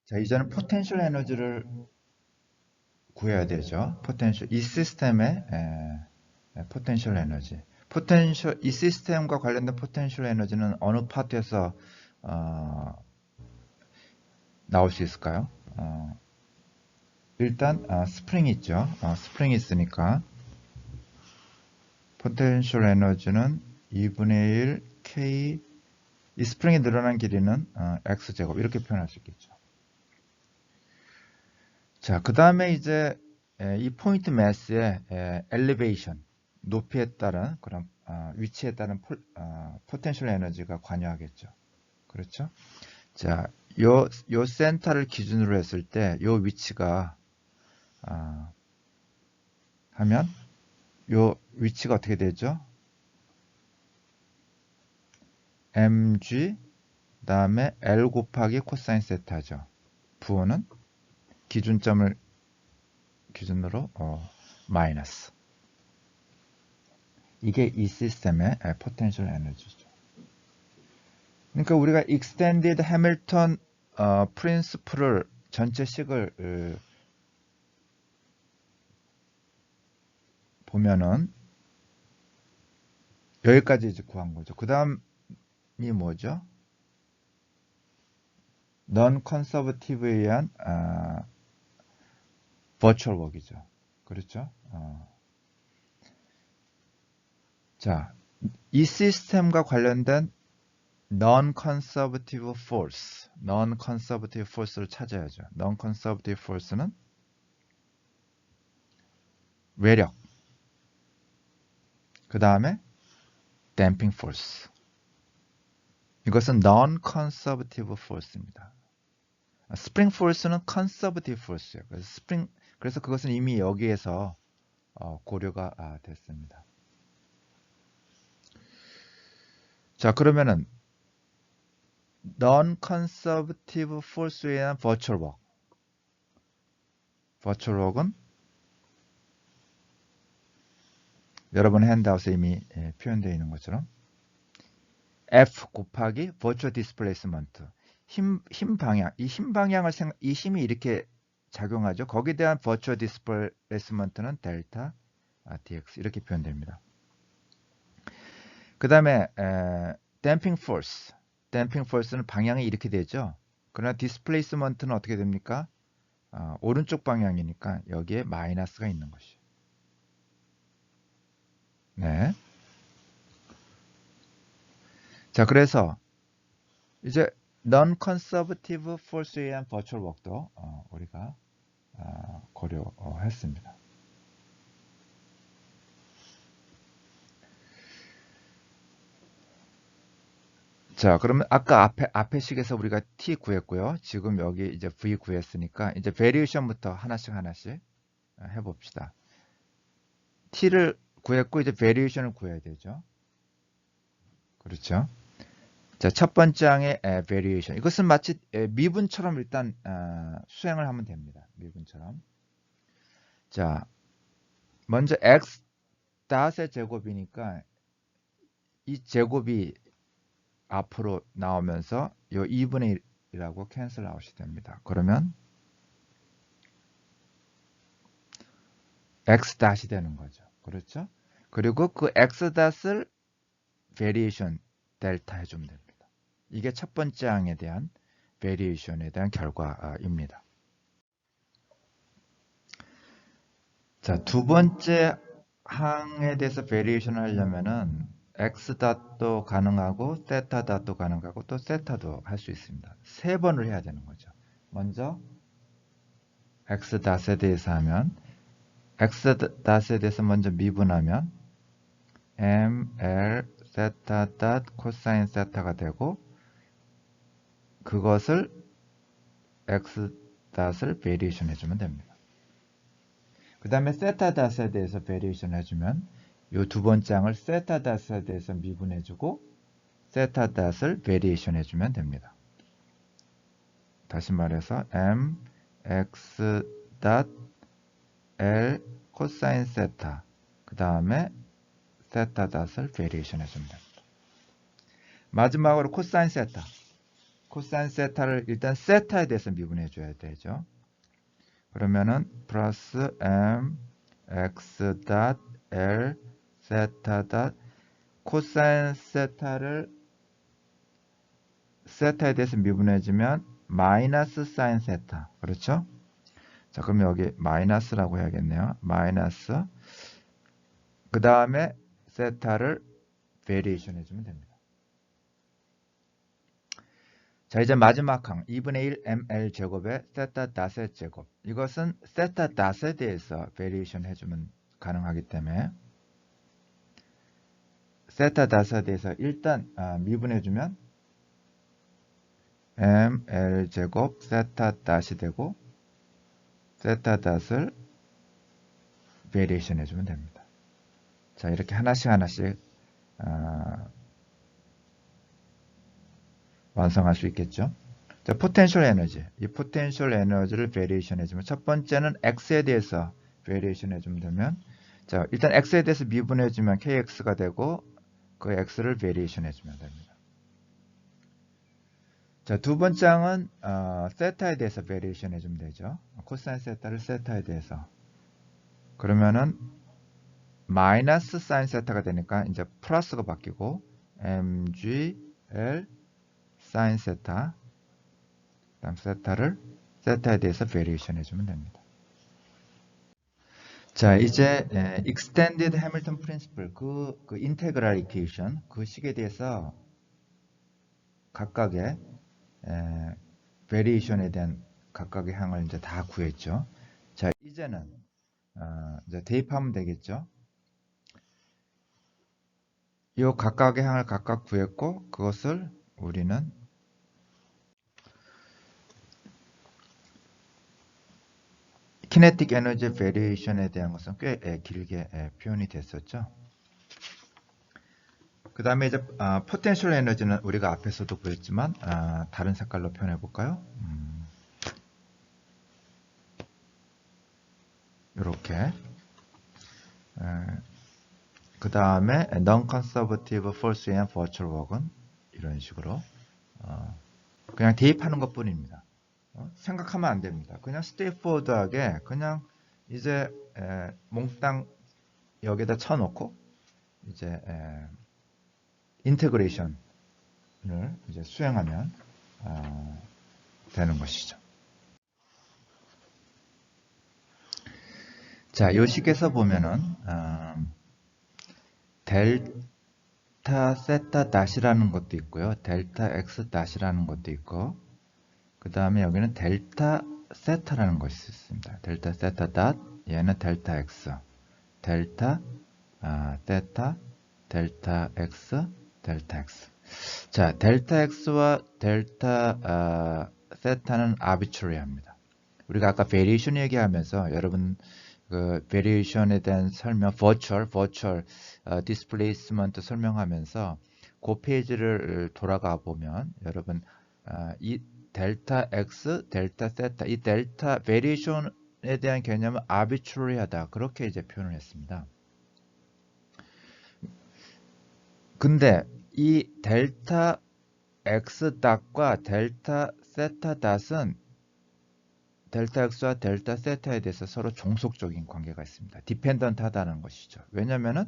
자, 이제는 포텐셜 에너지를 구해야 되죠. 포텐셜, 이 시스템의 포텐셜 에너지. 이 시스템과 관련된 포텐셜 에너지는 어느 파트에서 나올 수 있을까요? 일단 스프링이 있죠. 스프링이 있으니까 포텐셜 에너지는 2분의 1 K, 이 스프링이 늘어난 길이는 X제곱 이렇게 표현할 수 있겠죠. 자, 그 다음에 이제 이 포인트 매스의 엘리베이션, 높이에 따른 그런 위치에 따른 포텐셜 에너지가 관여하겠죠. 그렇죠? 자, 요 센터를 기준으로 했을 때 요 위치가 하면 요 위치가 어떻게 되죠? mg 다음에 L 곱하기 코사인 세타죠. 부호는 기준점을 기준으로 마이너스. 이게 이 시스템의 포텐셜 에너지죠. 그러니까 우리가 extended Hamilton 프린시플을 전체식을 보면은 여기까지 이제 구한 거죠. 그 다음이 뭐죠? non-consevative에 의한 virtual work이죠. 그렇죠? 자, 이 시스템과 관련된 non-conservative force를 찾아야죠. non-conservative force는 외력, 그 다음에 damping force. 이것은 non-conservative force입니다. spring force는 conservative force예요. 그래서 그것은 이미 여기에서 고려가 됐습니다. 자, 그러면은 non-conservative force에 의한 virtual work은 여러분의 핸드아웃에 이미 표현되어 있는 것처럼 F 곱하기 virtual displacement, 힘 방향, 이 힘이 이렇게 작용하죠. 거기에 대한 virtual displacement는 델타 dx 이렇게 표현됩니다. 그 다음에 damping force는 방향이 이렇게 되죠. 그러나 displacement는 어떻게 됩니까? 오른쪽 방향이니까 여기에 마이너스가 있는 것이죠. 네. 자, 그래서 이제 non-conservative force에 의한 virtual work도 우리가 고려했습니다. 자, 그러면 아까 앞에 식에서 우리가 t 구했고요. 지금 여기 이제 v 구했으니까 이제 variation부터 하나씩 해봅시다. t를 구했고 이제 variation을 구해야 되죠. 그렇죠? 자, 첫 번째 항의 variation. 이것은 마치 미분처럼 일단 수행을 하면 됩니다. 미분처럼. 자, 먼저 x 닷의 제곱이니까 이 제곱이 앞으로 나오면서 요 2분의 1이라고 캔슬 아웃이 됩니다. 그러면 x 닷이 되는 거죠. 그렇죠? 그리고 그 x 닷을 variation 델타 해주면 됩니다. 이게 첫 번째 항에 대한 variation에 대한 결과입니다. 자, 두 번째 항에 대해서 variation을 하려면은 x 닷도 가능하고 세타 닷도 가능하고 또 세타도 할 수 있습니다. 세 번을 해야 되는 거죠. 먼저 x 닷에 대해서 하면 x 닷에 대해서 먼저 미분하면 ml 세타 닷 코사인 세타가 되고 그것을 x 닷을 variation 해주면 됩니다. 그 다음에 세타 닷에 대해서 variation 해주면 이 두 번째 항을 세타 닷에 대해서 미분해주고 세타 닷을 variation 해주면 됩니다. 다시 말해서 m x 닷 l 코사인 세타 그 다음에 세타 닷을 variation 해주면 됩니다. 마지막으로 코사인 세타 코사인 세타를 일단 세타에 대해서 미분해 줘야 되죠. 그러면은 플러스 m x 닷 l 세타 닷 코사인 세타를 세타에 대해서 미분해 주면 마이너스 사인 세타. 그렇죠? 자, 그럼 여기 마이너스라고 해야겠네요. 마이너스. 그 다음에 세타를 베리에이션 해주면 됩니다. 자, 이제 마지막 항 2분의 1 ml 제곱의 세타 닷의 제곱. 이것은 세타 닷에 대해서 베리에이션 해주면 가능하기 때문에 세타 닷에 대해서 일단 미분해주면 ml 제곱 세타 닷이 되고 세타 닷을 베리에이션 해주면 됩니다. 자, 이렇게 하나씩 완성할 수 있겠죠. 자, 포텐셜 에너지. 이 포텐셜 에너지를 베리에이션 해주면 첫 번째는 x에 대해서 베리에이션 해주면 되면 자, 일단 x에 대해서 미분해주면 kx가 되고 그 x를 베리에이션 해주면 됩니다. 자, 두 번째 항은 세타에 대해서 베리에이션 해주면 되죠. 코사인 세타를 세타에 대해서. 그러면은 마이너스 사인 세타가 되니까 이제 플러스가 바뀌고 mgl 사인 세타 그다음 세타를 세타에 대해서 베리에이션 해주면 됩니다. 자, 이제 extended Hamilton principle 그 인테그랄 이퀘이션 그 식에 대해서 각각의 베리에이션에 대한 각각의 항을 이제 다 구했죠. 자, 이제는 이제 대입하면 되겠죠. 이 각각의 항을 각각 구했고 그것을 우리는 키네틱 에너지 베리에이션에 대한 것은 꽤 길게 표현이 됐었죠. 그 다음에 이제 포텐셜 에너지는 우리가 앞에서도 보였지만 다른 색깔로 표현해 볼까요? 이렇게 그 다음에 non-conservative force and virtual work은 이런 식으로 그냥 대입하는 것 뿐입니다. 생각하면 안 됩니다. 그냥 스테이포드하게 그냥 이제 몽땅 여기다 쳐놓고 이제 인테그레이션을 이제 수행하면 되는 것이죠. 자, 이 식에서 보면은 델타 세타 닷이라는 것도 있고요. 델타 x 닷이라는 것도 있고 그 다음에 여기는 델타 세타라는 것이 있습니다. 델타 세타 닷 얘는 델타 x 델타 세타 델타 x 델타 x 자, 델타 x와 델타 세타는 아비트리합니다. 우리가 아까 베리에이션 얘기하면서 여러분 그 베리에이션에 대한 설명, virtual displacement 설명하면서 그 페이지를 돌아가 보면 여러분 이 델타 x, 델타 세타, 이 델타 베리에이션에 대한 개념은 arbitrary하다 그렇게 이제 표현을 했습니다. 근데 이 델타 x 닷과 델타 세타 닷은 델타 x와 델타 세타에 대해서 서로 종속적인 관계가 있습니다. 디펜던트 하다는 것이죠. 왜냐면은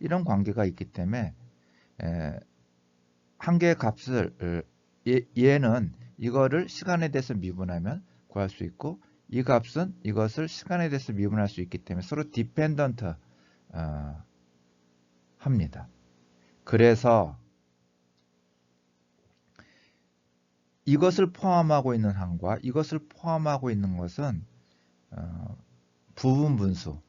이런 관계가 있기 때문에 한 개의 값을 얘는 이거를 시간에 대해서 미분하면 구할 수 있고 이 값은 이것을 시간에 대해서 미분할 수 있기 때문에 서로 디펜던트 합니다. 그래서 이것을 포함하고 있는 항과 이것을 포함하고 있는 것은 부분 분수,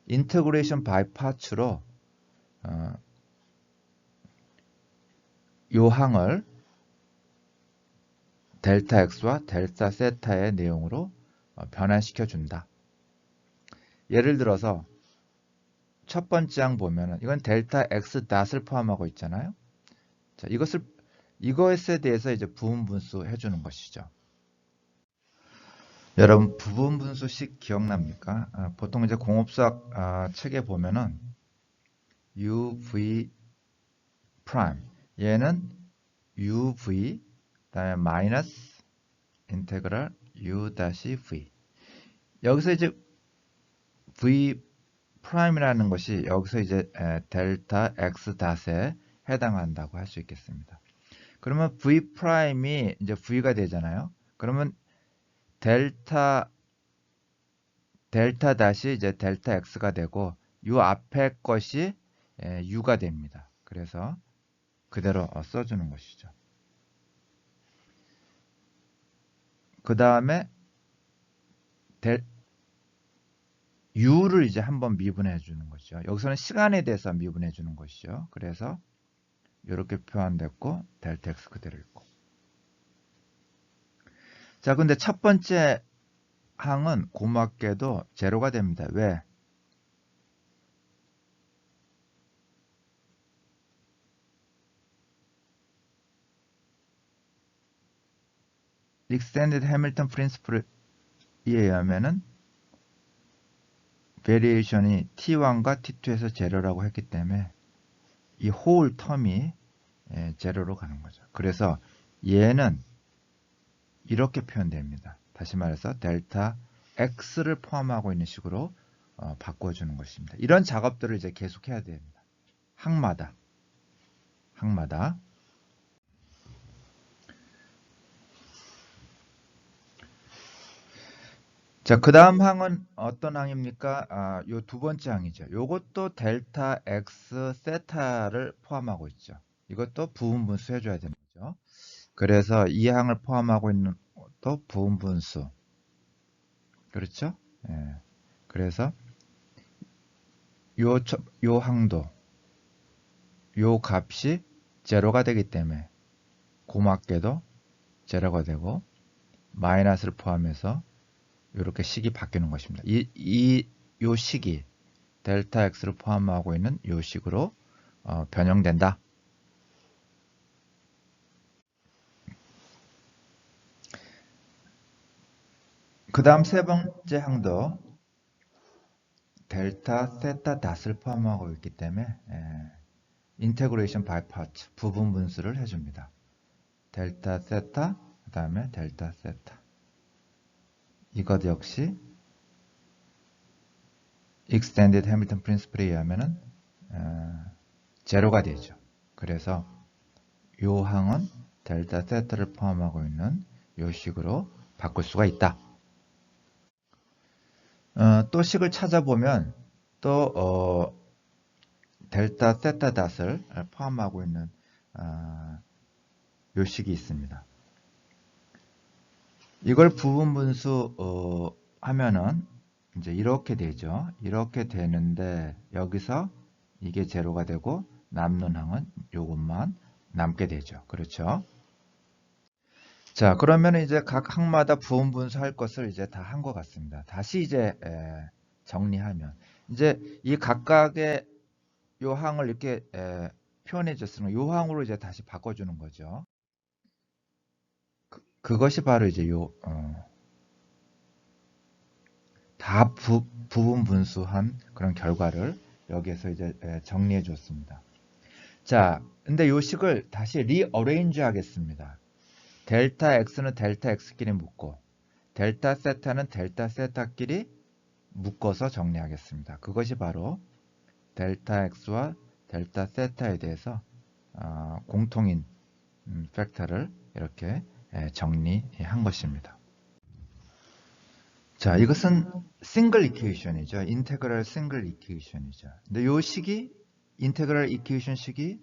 인테그레이션 바이 파츠로 이 항을 델타 x와 델타 세타의 내용으로 변환시켜 준다. 예를 들어서 첫 번째 항 보면은 이건 델타 x 닷을 포함하고 있잖아요. 자, 이것에 대해서 이제 부분 분수 해주는 것이죠. 여러분 부분 분수식 기억납니까? 보통 이제 공업수학 책에 보면은 uv 프라임 얘는 uv 다음에 마이너스 인테그랄 u-v. 여기서 이제 v 프라임이라는 것이 여기서 이제 델타 x 닷에 해당한다고 할 수 있겠습니다. 그러면 v 프라임이 이제 v가 되잖아요. 그러면 델타 닷이 이제 델타 x가 되고 이 앞에 것이 u가 됩니다. 그래서 그대로 써주는 것이죠. 그 다음에 u를 이제 한번 미분해 주는 것이죠. 여기서는 시간에 대해서 미분해 주는 것이죠. 그래서 이렇게 표현됐고 델타 x 그대로 있고. 자, 근데 첫 번째 항은 고맙게도 제로가 됩니다. 왜? Extended Hamilton Principle에 의하면은 베리에이션이 t1과 t2에서 제로라고 했기 때문에 이 홀 텀이 제로로 가는 거죠. 그래서 얘는 이렇게 표현됩니다. 다시 말해서 델타 x를 포함하고 있는 식으로 바꿔주는 것입니다. 이런 작업들을 이제 계속 해야 됩니다. 항마다. 자, 그 다음 항은 어떤 항입니까? 요 두 번째 항이죠. 요것도 델타 x 세타를 포함하고 있죠. 이것도 부분분수 해줘야 되는 거죠. 그래서 이 항을 포함하고 있는 또 부분분수. 그렇죠? 예. 그래서 요 항도 요 값이 제로가 되기 때문에 고맙게도 제로가 되고 마이너스를 포함해서 이렇게 식이 바뀌는 것입니다. 요 식이 델타 x를 포함하고 있는 요 식으로 변형된다. 그 다음 세 번째 항도 델타 세타 닷을 포함하고 있기 때문에 인테그레이션 바이 파트 부분 분수를 해줍니다. 델타 세타 그 다음에 델타 세타 이것 역시 Extended Hamilton Principle에 의하면은 제로가 되죠. 그래서 요 항은 델타 세타를 포함하고 있는 요 식으로 바꿀 수가 있다. 또 식을 찾아보면 또 델타 세타 닷을 포함하고 있는 요 식이 있습니다. 이걸 부분 분수 하면은 이제 이렇게 되죠. 이렇게 되는데 여기서 이게 제로가 되고 남는 항은 요것만 남게 되죠. 그렇죠? 자, 그러면 이제 각 항마다 부분 분수할 것을 이제 다 한 것 같습니다. 다시 이제 정리하면 이제 이 각각의 요 항을 이렇게 표현해 줬으면 요 항으로 이제 다시 바꿔주는 거죠. 그것이 바로 이제 다 부분 분수한 그런 결과를 여기에서 이제 정리해 줬습니다. 자, 근데 요 식을 다시 리어레인지 하겠습니다. 델타 x는 델타 x끼리 묶고 델타 세타는 델타 세타끼리 묶어서 정리하겠습니다. 그것이 바로 델타 x와 델타 세타에 대해서 공통인 팩터를 이렇게 정리한 것입니다. 자, 이것은 싱글 이퀘이션이죠. 인테그럴 싱글 이퀘이션이죠. 근데 이 식이 인테그럴 이퀘이션 식이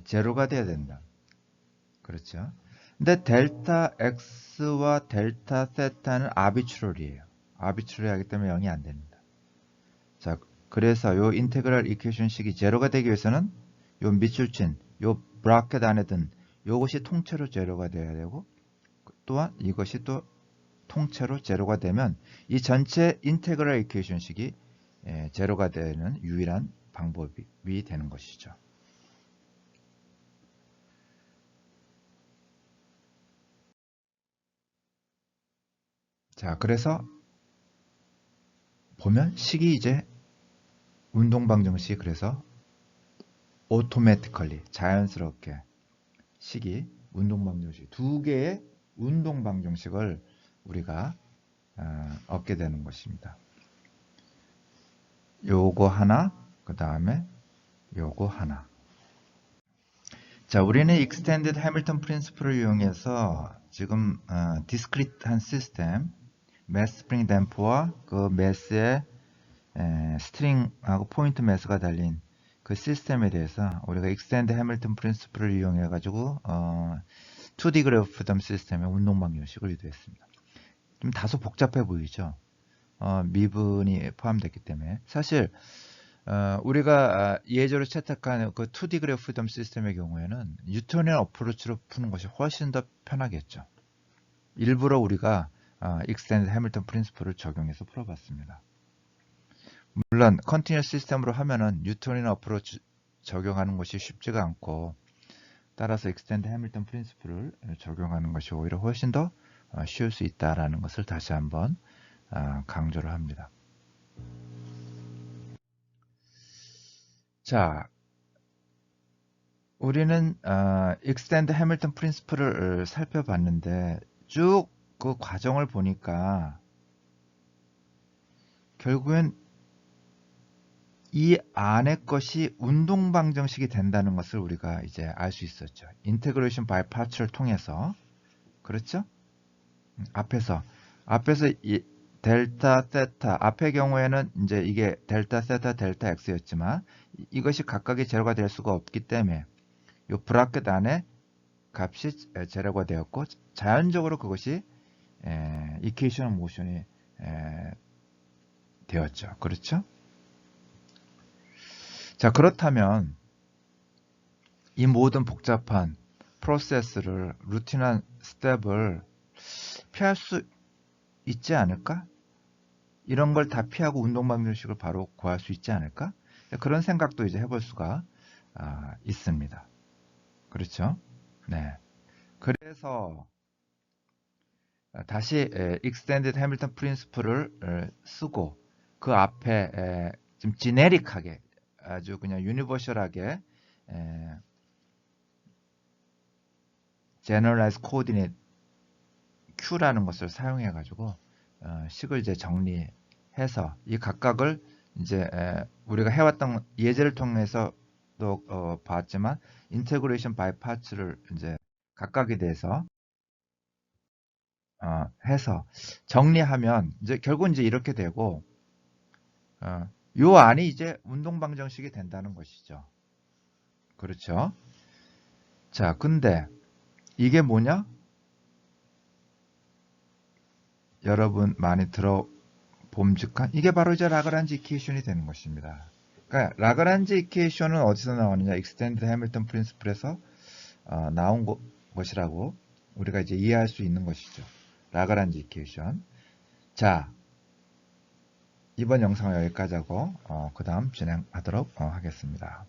제로가 돼야 된다. 그렇죠? 근데 델타 x와 델타 세타는 아비트러리예요. 아비트러리하기 때문에 0이 안 됩니다. 자, 그래서 요 인테그럴 이퀘이션 식이 제로가 되기 위해서는 요 밑줄 친, 요 브라켓 안에 든 요것이 통째로 제로가 돼야 되고 또한 이것이 또 통째로 제로가 되면 이 전체 인테그럴 이퀘이션 식이 제로가 되는 유일한 방법이 되는 것이죠. 자, 그래서 보면 식이 이제 운동방정식 그래서 오토매티컬리 자연스럽게 식이 운동방정식, 두 개의 운동방정식을 우리가 얻게 되는 것입니다. 요거 하나, 그 다음에 요거 하나. 자, 우리는 Extended Hamilton Principle을 이용해서 지금 디스크리트한 시스템, 매스 스프링 댐퍼와 그 매스의 스트링하고 포인트 매스가 달린 그 시스템에 대해서 우리가 Extended Hamilton Principle을 이용해 가지고 2D 그래프 freedom 시스템의 운동방정식을 유도했습니다. 좀 다소 복잡해 보이죠? 미분이 포함됐기 때문에 사실 우리가 예제로 채택한 그 2D 그래프 프리덤 시스템의 경우에는 뉴턴의 어프로치로 푸는 것이 훨씬 더 편하겠죠. 일부러 우리가 Extended Hamilton Principle을 적용해서 풀어봤습니다. 물론 컨티뉴어스 시스템으로 하면은 뉴턴의 어프로치 적용하는 것이 쉽지가 않고, 따라서 Extended Hamilton Principle을 적용하는 것이 오히려 훨씬 더 쉬울 수 있다라는 것을 다시 한번 강조를 합니다. 자, 우리는 Extended Hamilton Principle을 살펴봤는데 쭉 그 과정을 보니까 결국엔 이 안에 것이 운동방정식이 된다는 것을 우리가 이제 알 수 있었죠. 인테그레이션 바이 파츠를 통해서. 그렇죠? 앞에서 이 델타, 세타, 앞의 경우에는 이제 이게 델타, 세타, 델타 x였지만 이것이 각각의 제로가 될 수가 없기 때문에 이 브라켓 안에 값이 제로가 되었고, 자연적으로 그것이 이퀘이션 오브 모션이 되었죠. 그렇죠? 자, 그렇다면 이 모든 복잡한 프로세스를, 루틴한 스텝을 피할 수 있지 않을까? 이런 걸 다 피하고 운동방정식을 바로 구할 수 있지 않을까? 그런 생각도 이제 해볼 수가 있습니다. 그렇죠? 네. 그래서 다시 Extended Hamilton Principle을 쓰고 그 앞에 좀 지네릭하게, 아주 그냥 유니버셜하게 Generalized Coordinate Q라는 것을 사용해 가지고 식을 이제 정리해서 이 각각을 이제 우리가 해왔던 예제를 통해서도 봤지만 인테그레이션 바이 파츠를 이제 각각에 대해서 해서 정리하면 이제 결국 이제 이렇게 되고, 요 안이 이제 운동방정식이 된다는 것이죠. 그렇죠? 자, 근데 이게 뭐냐? 여러분 많이 들어봄직한 이게 바로 이제 라그란지 이퀘이션이 되는 것입니다. 그러니까 라그란지 이퀘이션은 어디서 나오느냐? Extended Hamilton Principle에서 나온 것이라고 우리가 이제 이해할 수 있는 것이죠. 라그란지 이퀘이션. 자, 이번 영상은 여기까지 하고 그 다음 진행하도록 하겠습니다.